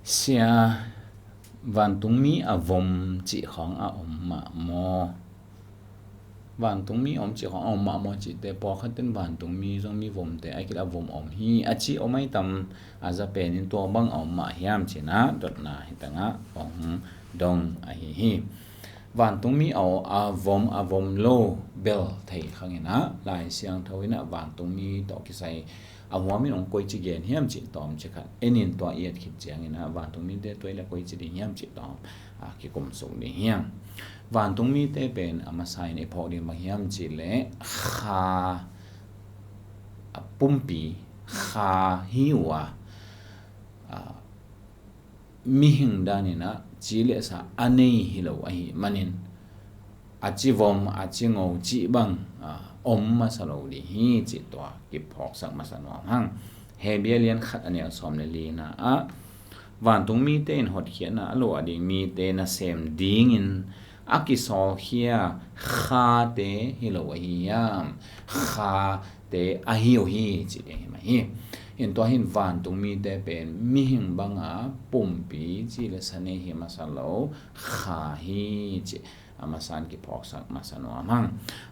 sia van tung mi avom chi khong a om ma mo van tung mi om chi khong om ma mo chi te po khatin van tung mi zong mi vom te ai kila vom om hi achi omai tam aza pen in to bang om ma hiam china dot na hitanga ong dong a hi van tung mi au avom lo bel thei khangena lai siang thawina van tung mi to ki sai awami ong koi chi gen hiam chi tom chi khat enin to yet khit chiang ina van tung mi te toila koi chi di hiam chi tom a ki kum sung ni hiam van tung mi te pen ama sai ne pho di ma hiam chi le kha pumpi kha hiwa mi hing danina chile sa anei hilo ai manin achi vom achi ngau chi bang om ma salo li hi chi to ki phok sak ma san wa hang he bialian khat ania som le li na a van tung mi te in hot khian na lo adi mi te na sem ding in aki sol hia kha te hilo hi yam kha te a hi o hi chi de ma hi in to hin van tung mi te pen mi hing banga pumpi chi le sane hi ma salo kha hi chi amasan ki phok sak masano amang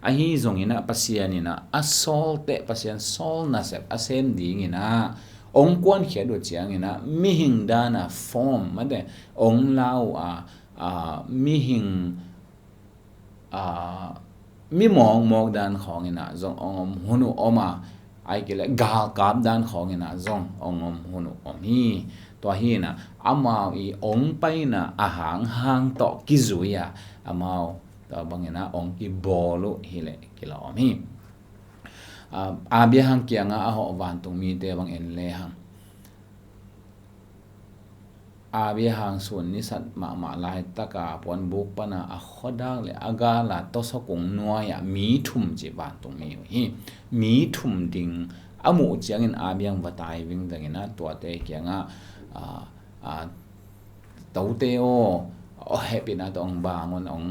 a hi zong ina pasian ina a sol te pasian sol na sep a sem ding ina ong kwan khia do chiang ina mi hing dana form made ong lau mi hing mi mong dan khong ina zong ong hunu oma ai kile gal kap dan khong ina zong ong hunu om hi to hi na amao I ong pai na ahang hang to kizuya amao to bangena ong ki bolu hile kila om hi abia hang kianga a ho van tung mi te bang en le hang abia hang sun ni sat ma lai taka pon buk pana a khodang le aga la to so kung nuwa ya mi thum chi van tung mi hi mi thum ding amu chiang in abiang watai wing dangena to te kianga tau te o happy na dong ba mon ong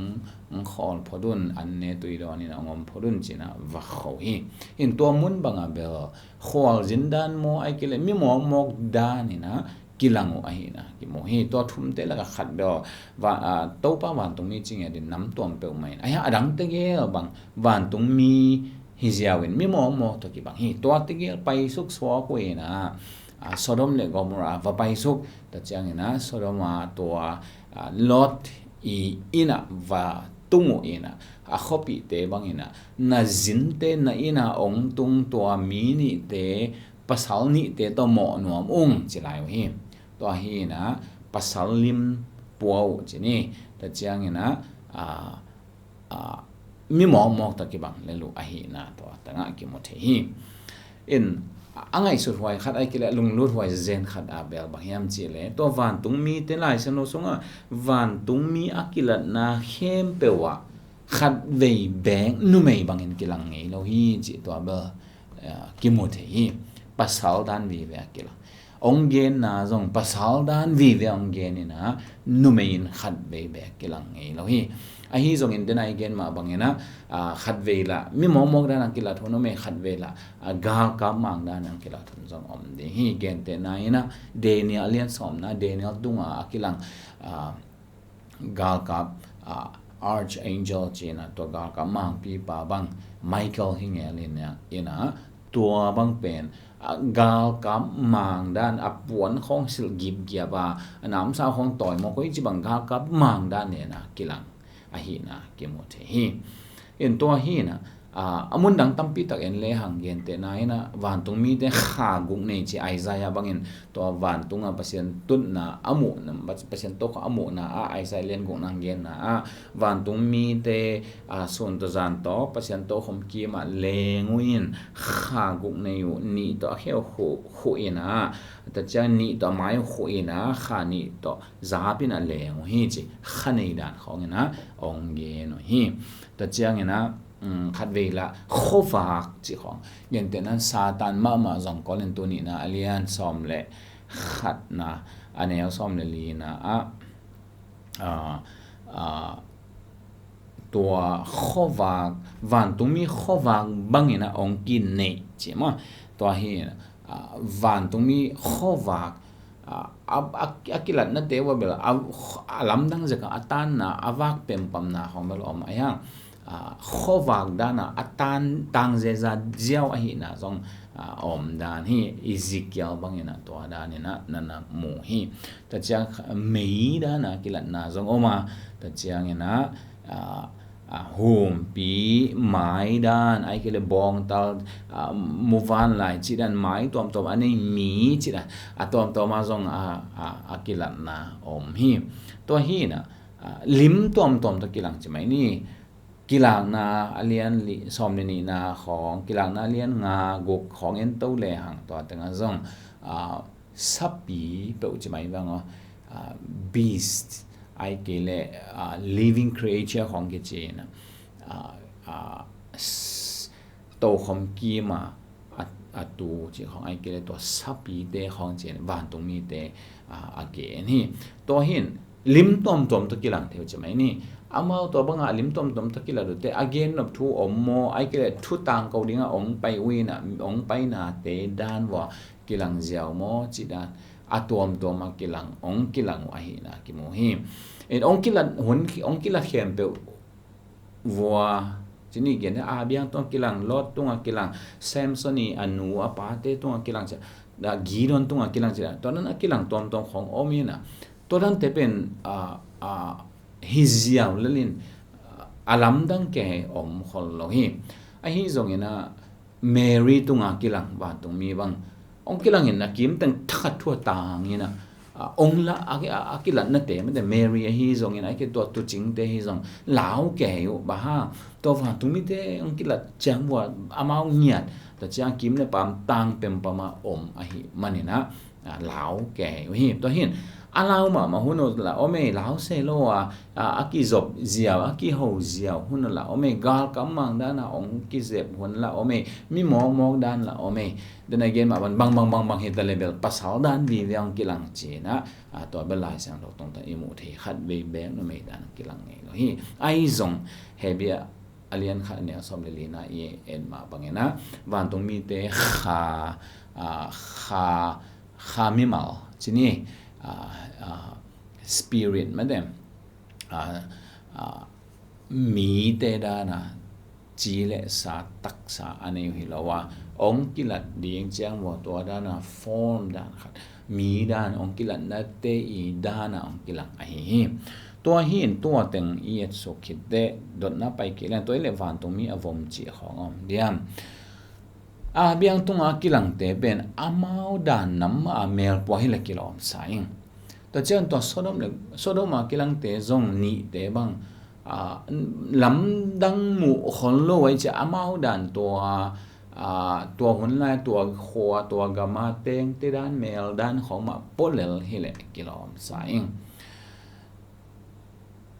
khol phodun an ne tui do ni ong phodun china wa kho hi in to mun banga bel khol jindan mo ai kile mi mok da ni na kilango ai na ki mo hi to thum te la ka khat do wa to pa wan tung mi ching din nam tom pe mai ai adang te ge bang wan tung mi hi jiawin mi mok to ki bang hi to te ge pai suk so ko na Sodom le Gomorrah va pai suk ta chang ina Sodoma to Lot ina va tungu ina a khopi te bang ina na zin te na ina ong tung to mi ni te pasal ni te to mo nuam chilai hi to hi na pasal lim puau chini ta chang ina mi mok ta ki bang le lu a hi na to tanga ki mo the hi in angai su hwai khat ai kila lung lut hwai zen khat a bel ba hiam chi le to van tung mi te lai san no songa van tung mi akila na hem pewa khat vei beng nu mei bangin kilang ngei lo hi chi to ba ki mo the hi pasal dan vi ve akila ong gen na zong pasal dan vi ve ong gen ina nu mei in khat vei be kilang ngei lo hi a hi zong in denai gen ma bangena khat veila mi mok dan akila thono me khat veila ga ka mang dan akila thon zong om de hi gen te na ina Daniel alian som na Daniel tunga akilang gal ka archangel china to gal ka mang pi pa bang Michael hingelin ina tua bang pen gal ka mang dan apuan khong sil gib gia ba anam sa khong toy mo ko chi bang gal ka mang dan ne na kilang ahina kemo the hi en to hi na amun dang tampi tak en le hang gen te na ina van tung mi te kha gung nei chi Isaiah bangin to van tung a pasien tun na amu na pasien to amu na Isaiah len gung nang gen na van tung mi te son to zan to pasien to khom ki ma lenguin kha gung nei u ni to heu khu ina ta cha ni to mai khu ina kha ni to zapina lengu hi chi khanei dan khong ina ong ge no hi ta chiang ina khat veila khowak chi khong yen te nan satan ma zong kolen tu ni na alian som le khat na anel som le li na tua khowak van tumi khowak bangina ong kin nei chi ma to hi van tumi khowak akilat na tewa bela alam dang zaka atan na avak pempam na hong bel om ayang khowak dana atan tang zeza jiao ahi na zong om dan hi Ezekiel bangina to dan na na mu hi ta chiang mei dana kilat na zong oma ta chiang ina hum pi mai dan ai kele bong tal muvan lai chi dan mai tom ani mi chi dan tom ma zong akilat na om hi to hi na lim tom to kilang chi mai ni kilang na alian li som ni na khong kilang na alian nga gok khong en to le hang to tanga zong sapi pe chi mai bang beast ai kele living creature khong ke che na to khom ki ma atu chi khong ai kele to sapi te khong che van tung mi te again hi to hin lim tom to kilang theo chi mai ni amau to banga lim tom to kila do te again of thu ommo ai kele thu tang ko dinga ong pai wi na ong pai na te dan wa kilang jiao mo chi dan atom to ma kilang ong kilang wa hi na ki mo hi en ong kilat hun ong kilat khem pe wa chini gen a biang to kilang lot tunga kilang samsoni anu apa te tunga kilang cha da giron tunga kilang cha to nan kilang tom khong omi na to dan te pen hiziao lalin alam dang ke om khol lo hi a hi zong ina Mary tunga kilang ba tung mi bang ong kilang in na kim tang that thua tang ina ong la akilat na te ma de Mary hi zong ina ke to tu ching te hi zong lao ke yo ba ha to va tung mi te ong kilat chang wa amao nyat ta chang kim ne pam tang pem pama om a hi manina lao ke yo hi to hin alau ma huno la ome lao se lo aki zob ziaw aki ho ziaw huno la ome gal kamang dana ong ki zep hun la ome mi mo dan la ome then again ma bang hit the level pasal dan vi yang kilang china to belai sang lo tong ta imu the khat be be no me dan kilang nge lo hi ai zong hebia alien kha ne som le lina ye en ma bangena van tong mi te kha mi mal chini spirit madam mi te dana chi le sa tak sa ane hi lawa ong kilat ding chiang mo to dana form dan khat mi dan ong kilat na te I dana ong kilang a hi to hin to teng I so khit de dot na pai ki lan to le van to mi avom chi khong om diam biang tunga kilang te ben amao dan nam mel po hi le kilom saing to chen to sodom kilang te zong ni te bang lam dang mu khon lo wai cha amao dan to hun lai to kho to gama teng te dan mel dan khong ma polel hi le kilom saing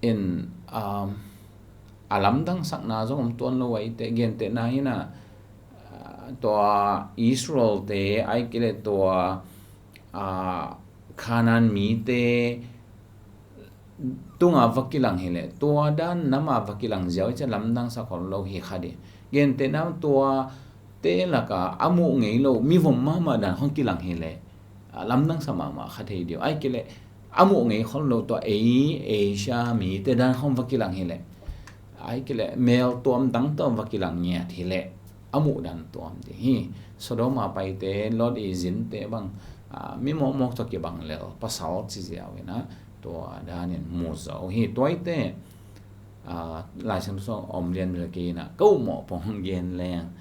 in alam dang sak na zong ton lo wai te gen te na hina to Israel te ai kile to Kanan mi te tunga vakilang hele to dan nama vakilang jiao cha lamdang sa khol lo hi khade gen te nam to te laka amu ngei lo mi vom ma dan hong kilang hele lamdang sa ma khade dio ai kile amu ngei khol lo to Asia mi te dan hong vakilang hele ai kile mel tom dang tom vakilang nya thile amu dan tom de hi Sodoma pai te Lot izin te bang mi mo to ke bang le pasal chi jiao na to danin mu zo hi toite lai sam so om lian le ke na ko mo pong gen leng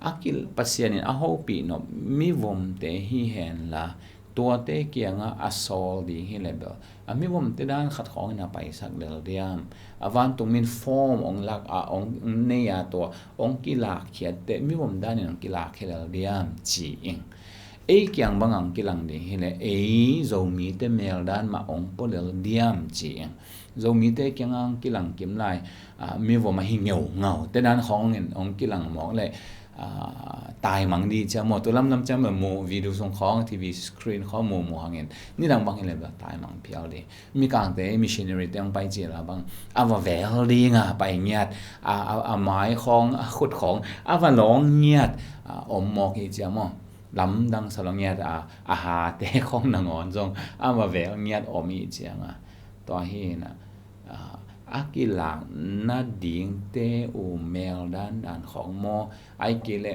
akil pasianin a ho pi no mi vom te hi hen la to te kianga asol di hi level mi vom te dan khat khong na pai sak del diam avan tung min form ong lak ong ne ya to ong ki lak khiat te mi vom dan ong ki lak khel diam chi ing kyang bangang kilang de hele zo mi te mel dan ma ong polel diam chi zo mi te kyang kilang kim lai mi vo ma hi ngau te dan khong en ong kilang mo le tai mang di cha mo to lam cha mo video song khong tv screen kho mo hangin ni dang bang hele ba tai mang piao de mi kang te missionary te ong pai chi la bang awa vel di nga pai nyat mai khong khut khong awa long nyat om mo ki cha mo ลำดังสลองเงียดอาหาเตะของนางอนจงมาเวลเงียดอมีเจียงตัวเฮนะอากิลังนาดิงเตอูเมลด้านของโมไอกิเล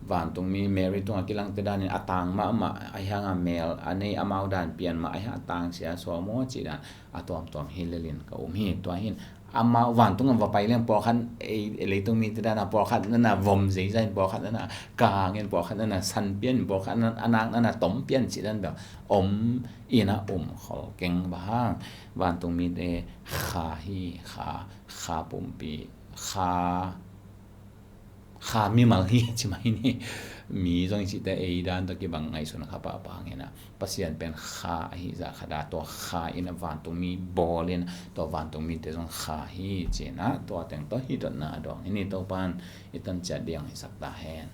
วันตรงมีเมริตรงอากิลังเตด้านอัตางมาไอฮังเมลอันนี้อมาด้านเปลี่ยนมาไอฮังตังเสียสวมโมจีด้านตัวฮิเลลินกับเฮตัวหินamma van tung va pai leng por khan e le tung mi ta na por khan na vom zai zai por khan na ka ngen por khan na san pian por khan anang na tom pian chi dan ba ina khol keng ba hang van tung mi de kha hi kha pum pi kha mi mal hi chi mai ni mi jong chi ta e dan to ki bang ngai sun kha pa nge na pasian pen kha hi za khada to kha in van tung mi bolin to van tung mi te jong kha hi che na to teng to hi to na dong ni to pan itan cha diang hi sak ta hen